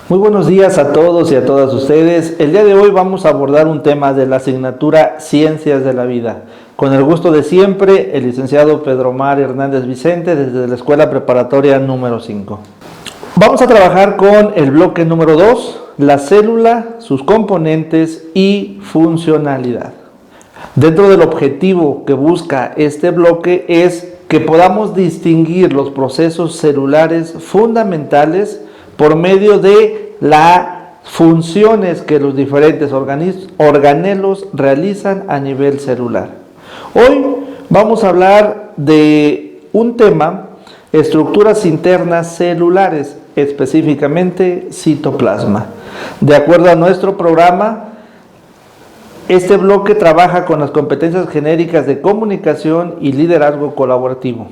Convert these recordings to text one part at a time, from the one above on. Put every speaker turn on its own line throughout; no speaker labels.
Muy buenos días a todos y a todas ustedes. El día de hoy vamos a abordar un tema de la asignatura Ciencias de la Vida. Con el gusto de siempre, el licenciado Pedro Omar Hernández Vicente desde la Escuela Preparatoria número 5. Vamos a trabajar con el bloque número 2, la célula, sus componentes y funcionalidad. Dentro del objetivo que busca este bloque es que podamos distinguir los procesos celulares fundamentales por medio de las funciones que los diferentes organelos realizan a nivel celular. Hoy vamos a hablar de un tema, estructuras internas celulares, específicamente citoplasma. De acuerdo a nuestro programa, este bloque trabaja con las competencias genéricas de comunicación y liderazgo colaborativo.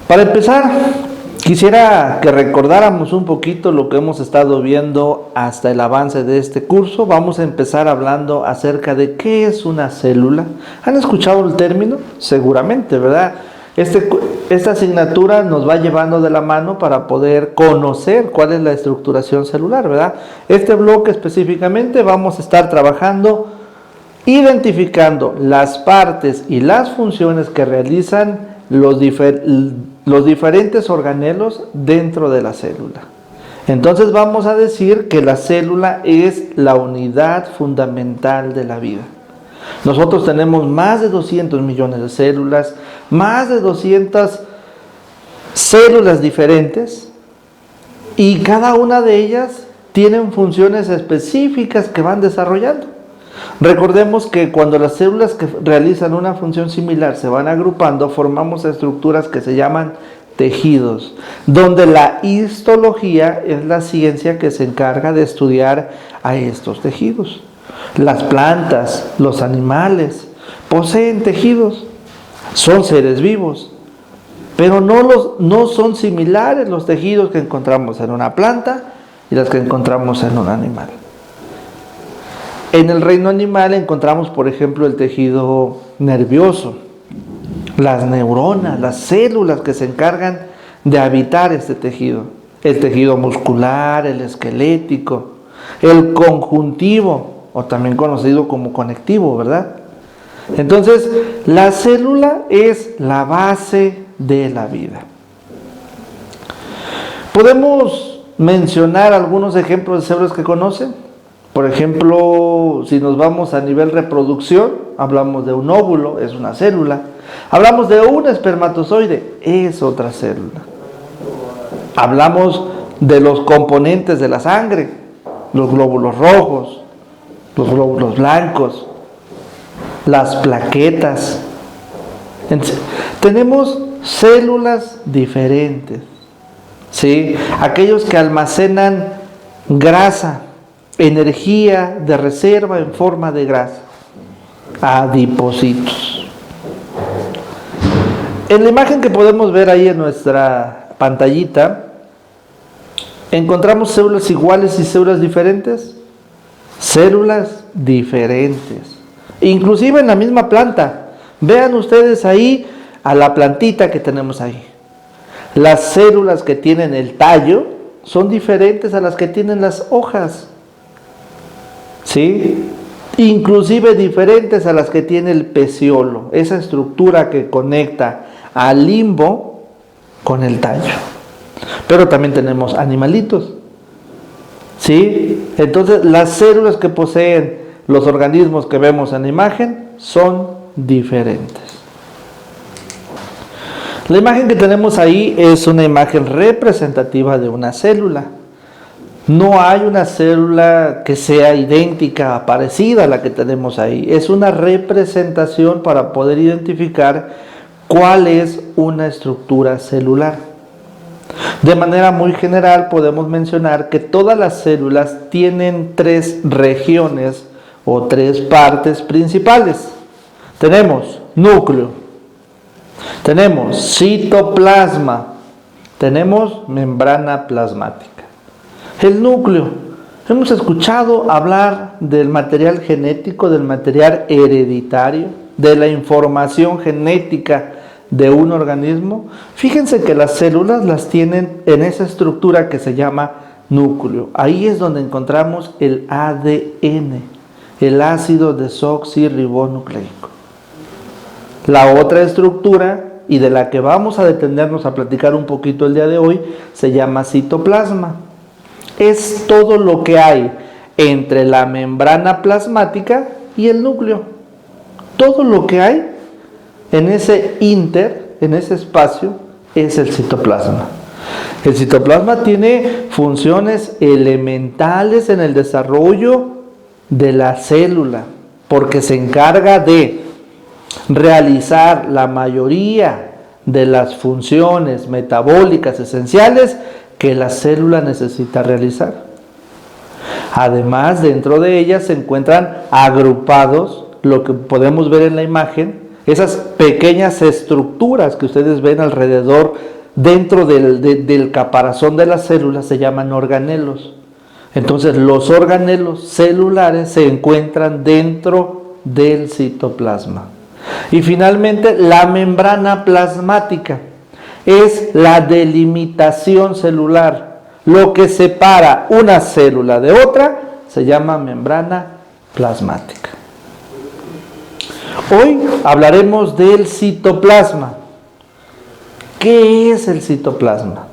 Para empezar, quisiera que recordáramos un poquito lo que hemos estado viendo hasta el avance de este curso. Vamos a empezar hablando acerca de qué es una célula. ¿Han escuchado el término? Seguramente, ¿verdad? Esta asignatura nos va llevando de la mano para poder conocer cuál es la estructuración celular, ¿verdad? Este bloque específicamente vamos a estar trabajando, identificando las partes y las funciones que realizan los diferentes organelos dentro de la célula. Entonces vamos a decir que la célula es la unidad fundamental de la vida. Nosotros tenemos más de 200 millones de células, más de 200 células diferentes, y cada una de ellas tienen funciones específicas que van desarrollando. Recordemos que cuando las células que realizan una función similar se van agrupando, formamos estructuras que se llaman tejidos, donde la histología es la ciencia que se encarga de estudiar a estos tejidos. Las plantas, los animales, poseen tejidos, son seres vivos, pero no son similares los tejidos que encontramos en una planta y los que encontramos en un animal. En el reino animal encontramos, por ejemplo, el tejido nervioso, las neuronas, las células que se encargan de habitar este tejido, el tejido muscular, el esquelético, el conjuntivo, o también conocido como conectivo, ¿verdad? Entonces, la célula es la base de la vida. ¿Podemos mencionar algunos ejemplos de células que conocen? Por ejemplo, si nos vamos a nivel reproducción, hablamos de un óvulo, es una célula. Hablamos de un espermatozoide, es otra célula. Hablamos de los componentes de la sangre, los glóbulos rojos, los glóbulos blancos, las plaquetas. Tenemos células diferentes, ¿sí? Aquellos que almacenan grasa, energía de reserva en forma de grasa, adipocitos. En la imagen que podemos ver ahí en nuestra pantallita, ¿encontramos células iguales y células diferentes? Células diferentes, inclusive en la misma planta. Vean ustedes ahí a la plantita que tenemos ahí. Las células que tienen el tallo son diferentes a las que tienen las hojas, ¿sí? Inclusive diferentes a las que tiene el peciolo, esa estructura que conecta al limbo con el tallo. Pero también tenemos animalitos, ¿sí? Entonces las células que poseen los organismos que vemos en la imagen son diferentes. La imagen que tenemos ahí es una imagen representativa de una célula. No hay una célula que sea idéntica, parecida a la que tenemos ahí. Es una representación para poder identificar cuál es una estructura celular. De manera muy general podemos mencionar que todas las células tienen tres regiones o tres partes principales. Tenemos núcleo, tenemos citoplasma, tenemos membrana plasmática. El núcleo Hemos escuchado hablar del material genético, del material hereditario, de la información genética de un organismo. Fíjense que las células las tienen en esa estructura que se llama núcleo. Ahí es donde encontramos el ADN, el ácido desoxirribonucleico. La otra estructura, y de la que vamos a detenernos a platicar un poquito el día de hoy, se llama citoplasma. Es todo lo que hay entre la membrana plasmática y el núcleo. Todo lo que hay en ese en ese espacio, es el citoplasma. El citoplasma tiene funciones elementales en el desarrollo de la célula, porque se encarga de realizar la mayoría de las funciones metabólicas esenciales que la célula necesita realizar. Además, dentro de ellas se encuentran agrupados, lo que podemos ver en la imagen, esas pequeñas estructuras que ustedes ven alrededor, dentro del caparazón de las células, se llaman organelos. Entonces, los organelos celulares se encuentran dentro del citoplasma. Y finalmente, la membrana plasmática es la delimitación celular. Lo que separa una célula de otra se llama membrana plasmática. Hoy hablaremos del citoplasma. ¿Qué es el citoplasma?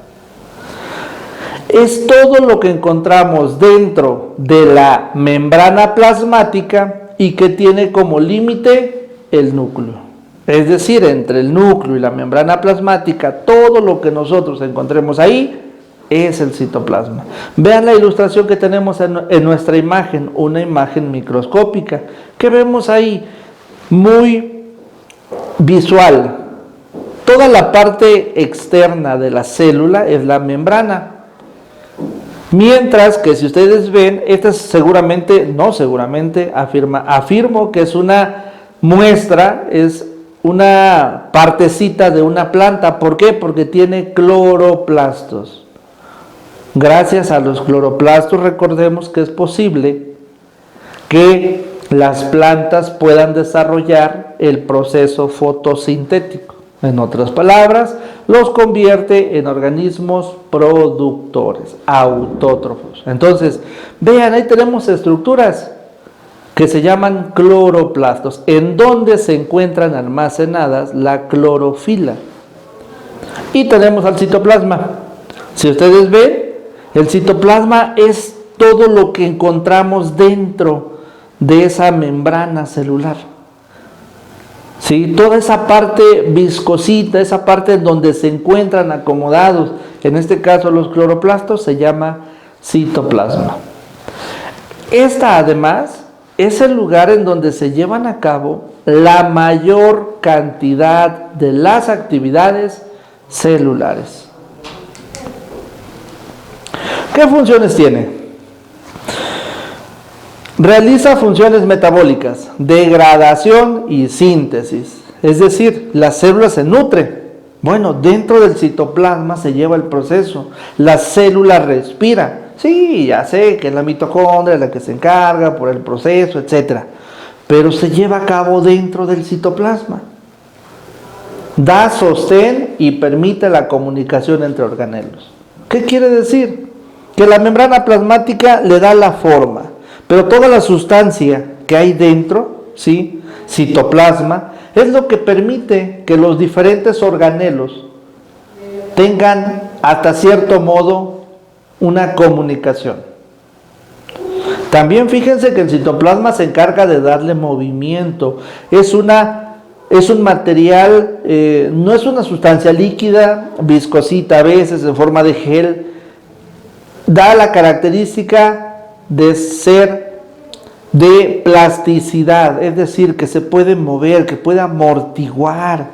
Es todo lo que encontramos dentro de la membrana plasmática y que tiene como límite el núcleo. Es decir, entre el núcleo y la membrana plasmática, todo lo que nosotros encontremos ahí es el citoplasma. Vean la ilustración que tenemos en nuestra imagen, una imagen microscópica. ¿Qué vemos ahí? Muy visual. Toda la parte externa de la célula es la membrana. Mientras que si ustedes ven, esta afirmo que es una muestra, es una partecita de una planta. ¿Por qué? Porque tiene cloroplastos. Gracias a los cloroplastos, recordemos que es posible que las plantas puedan desarrollar el proceso fotosintético. En otras palabras, los convierte en organismos productores, autótrofos. Entonces, vean, ahí tenemos estructuras que se llaman cloroplastos, en donde se encuentran almacenadas la clorofila. Y tenemos al citoplasma. Si ustedes ven, el citoplasma es todo lo que encontramos dentro de esa membrana celular. ¿Sí? Toda esa parte viscosita, esa parte en donde se encuentran acomodados, en este caso los cloroplastos, se llama citoplasma. Esta además es el lugar en donde se llevan a cabo la mayor cantidad de las actividades celulares. ¿Qué funciones tiene? Realiza funciones metabólicas, degradación y síntesis. Es decir, la célula se nutre. Bueno, dentro del citoplasma se lleva el proceso. La célula respira. Sí, ya sé que es la mitocondria la que se encarga por el proceso, etc. Pero se lleva a cabo dentro del citoplasma. Da sostén y permite la comunicación entre organelos. ¿Qué quiere decir? Que la membrana plasmática le da la forma, pero toda la sustancia que hay dentro, ¿sí? Citoplasma, es lo que permite que los diferentes organelos tengan hasta cierto modo una comunicación. También fíjense que el citoplasma se encarga de darle movimiento. Es un material, no es una sustancia líquida, viscosita a veces en forma de gel. Da la característica de ser de plasticidad, es decir, que se puede mover, que puede amortiguar,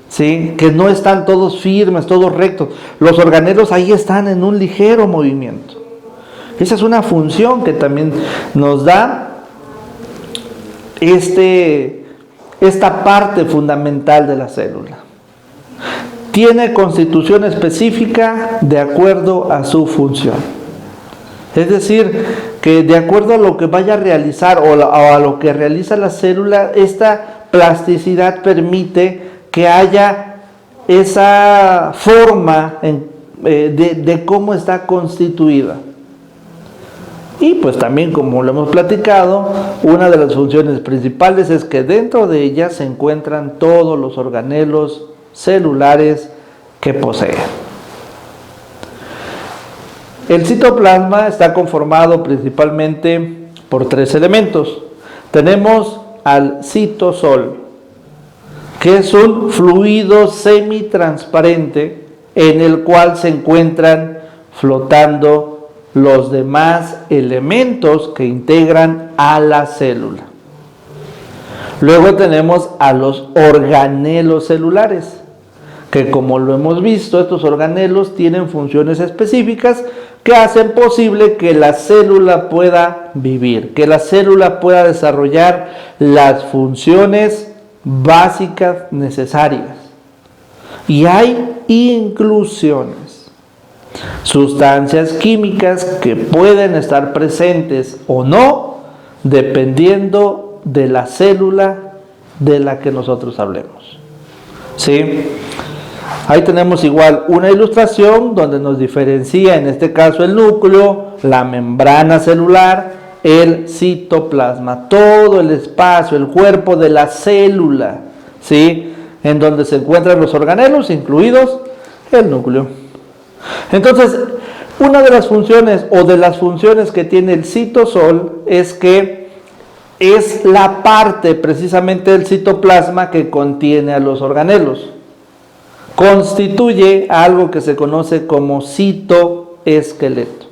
¿sí? Que no están todos firmes, todos rectos. Los organelos ahí están en un ligero movimiento. Esa es una función que también nos da esta parte fundamental de la célula. Tiene constitución específica de acuerdo a su función. Es decir, que de acuerdo a lo que vaya a realizar o a lo que realiza la célula, esta plasticidad permite que haya esa forma de cómo está constituida. Y pues también, como lo hemos platicado, una de las funciones principales es que dentro de ella se encuentran todos los organelos celulares que posee. El citoplasma está conformado principalmente por 3 elementos. Tenemos al citosol, que es un fluido semitransparente en el cual se encuentran flotando los demás elementos que integran a la célula. Luego tenemos a los organelos celulares, que como lo hemos visto, estos organelos tienen funciones específicas que hacen posible que la célula pueda vivir, que la célula pueda desarrollar las funciones básicas necesarias. Y hay inclusiones, sustancias químicas que pueden estar presentes o no, dependiendo de la célula de la que nosotros hablemos. ¿Sí? Ahí tenemos igual una ilustración donde nos diferencia, en este caso, el núcleo, la membrana celular, el citoplasma, todo el espacio, el cuerpo de la célula, ¿sí? En donde se encuentran los organelos, incluidos el núcleo. Entonces, una de las funciones o de las funciones que tiene el citosol es que es la parte precisamente del citoplasma que contiene a los organelos. Constituye algo que se conoce como citoesqueleto.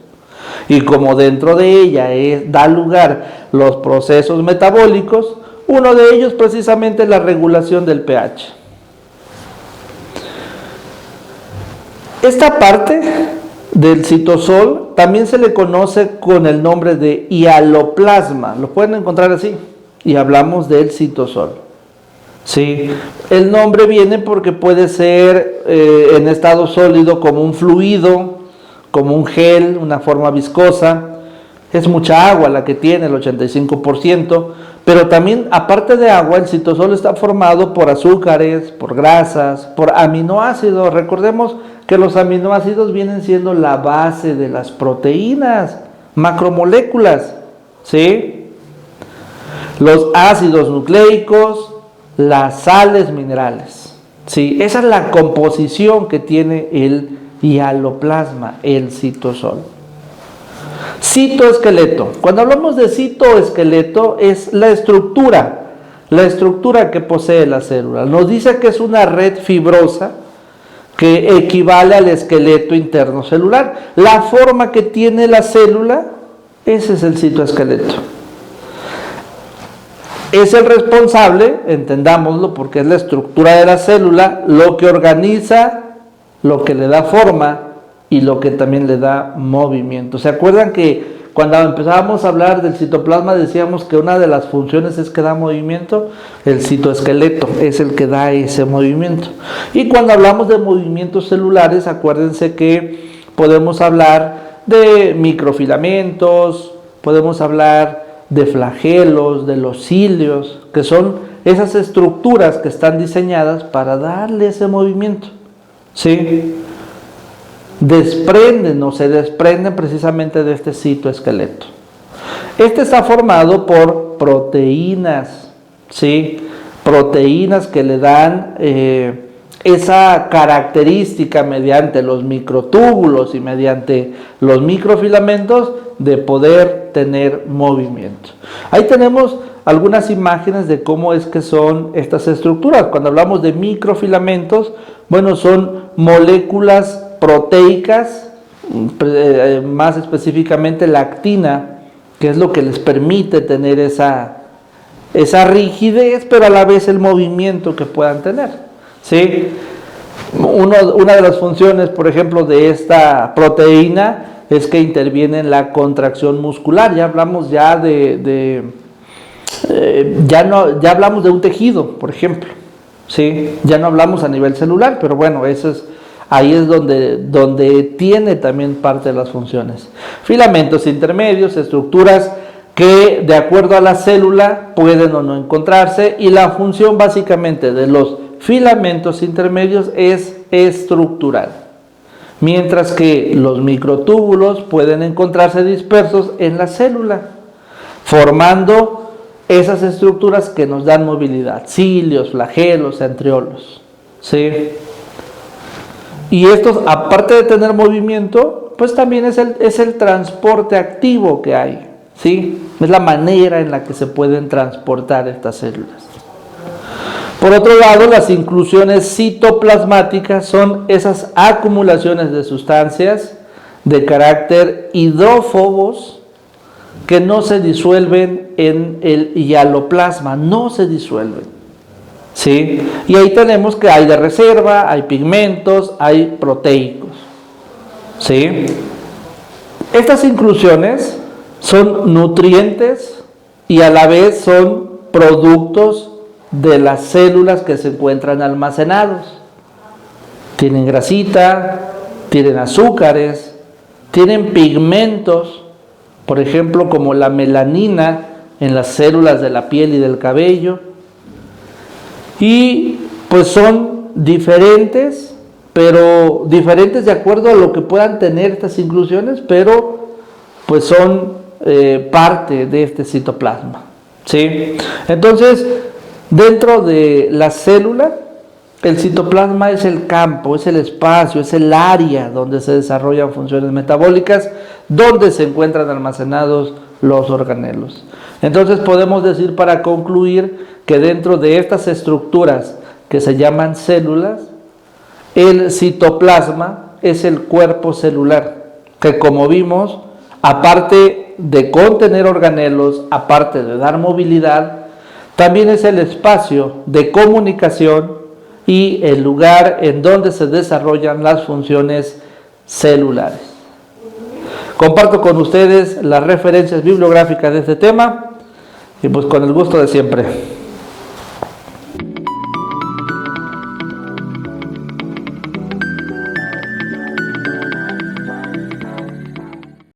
Y como dentro de ella da lugar los procesos metabólicos, uno de ellos precisamente es la regulación del pH. Esta parte del citosol también se le conoce con el nombre de hialoplasma, lo pueden encontrar así, y hablamos del citosol. Sí, el nombre viene porque puede ser en estado sólido como un fluido, como un gel, una forma viscosa. Es mucha agua la que tiene, el 85%, pero también, aparte de agua, el citosol está formado por azúcares, por grasas, por aminoácidos. Recordemos que los aminoácidos vienen siendo la base de las proteínas, macromoléculas, ¿sí? Los ácidos nucleicos, las sales minerales, ¿sí? Esa es la composición que tiene el hialoplasma, el citosol. Citoesqueleto. Cuando hablamos de citoesqueleto es la estructura que posee la célula. Nos dice que es una red fibrosa que equivale al esqueleto interno celular. La forma que tiene la célula, ese es el citoesqueleto. Es el responsable, entendámoslo, porque es la estructura de la célula, lo que organiza, lo que le da forma y lo que también le da movimiento. ¿Se acuerdan que cuando empezábamos a hablar del citoplasma decíamos que una de las funciones es que da movimiento? El citoesqueleto es el que da ese movimiento. Y cuando hablamos de movimientos celulares, acuérdense que podemos hablar de microfilamentos, podemos hablar de flagelos, de los cilios, que son esas estructuras que están diseñadas para darle ese movimiento, ¿sí? Desprenden o se desprenden precisamente de este citoesqueleto. Este está formado por proteínas, ¿sí? Proteínas que le dan esa característica mediante los microtúbulos y mediante los microfilamentos de poder tener movimiento. Ahí tenemos algunas imágenes de cómo es que son estas estructuras. Cuando hablamos de microfilamentos, bueno, son moléculas proteicas, más específicamente la actina, que es lo que les permite tener esa rigidez, pero a la vez el movimiento que puedan tener, ¿sí? Una de las funciones, por ejemplo, de esta proteína es que interviene en la contracción muscular. Ya hablamos ya ya hablamos de un tejido, por ejemplo, ¿sí? Ya no hablamos a nivel celular, pero bueno, eso es ahí es donde tiene también parte de las funciones. Filamentos intermedios, estructuras que de acuerdo a la célula pueden o no encontrarse, y la función básicamente de los filamentos intermedios es estructural, mientras que los microtúbulos pueden encontrarse dispersos en la célula, formando esas estructuras que nos dan movilidad, cilios, flagelos, centriolos, ¿sí? Y estos, aparte de tener movimiento, pues también es el transporte activo que hay, ¿sí? Es la manera en la que se pueden transportar estas células. Por otro lado, las inclusiones citoplasmáticas son esas acumulaciones de sustancias de carácter hidrófobos que no se disuelven en el hialoplasma, no se disuelven, ¿sí? Y ahí tenemos que hay de reserva, hay pigmentos, hay proteicos, ¿sí? Estas inclusiones son nutrientes y a la vez son productos de las células que se encuentran almacenados. Tienen grasita, tienen azúcares, tienen pigmentos, por ejemplo, como la melanina en las células de la piel y del cabello. Y pues son diferentes, pero diferentes de acuerdo a lo que puedan tener estas inclusiones, pero pues son parte de este citoplasma, ¿sí? Entonces, dentro de la célula, el citoplasma es el campo, es el espacio, es el área donde se desarrollan funciones metabólicas, donde se encuentran almacenados los organelos. Entonces podemos decir, para concluir, que dentro de estas estructuras que se llaman células, el citoplasma es el cuerpo celular, que como vimos, aparte de contener organelos, aparte de dar movilidad, también es el espacio de comunicación y el lugar en donde se desarrollan las funciones celulares. Comparto con ustedes las referencias bibliográficas de este tema y pues con el gusto de siempre.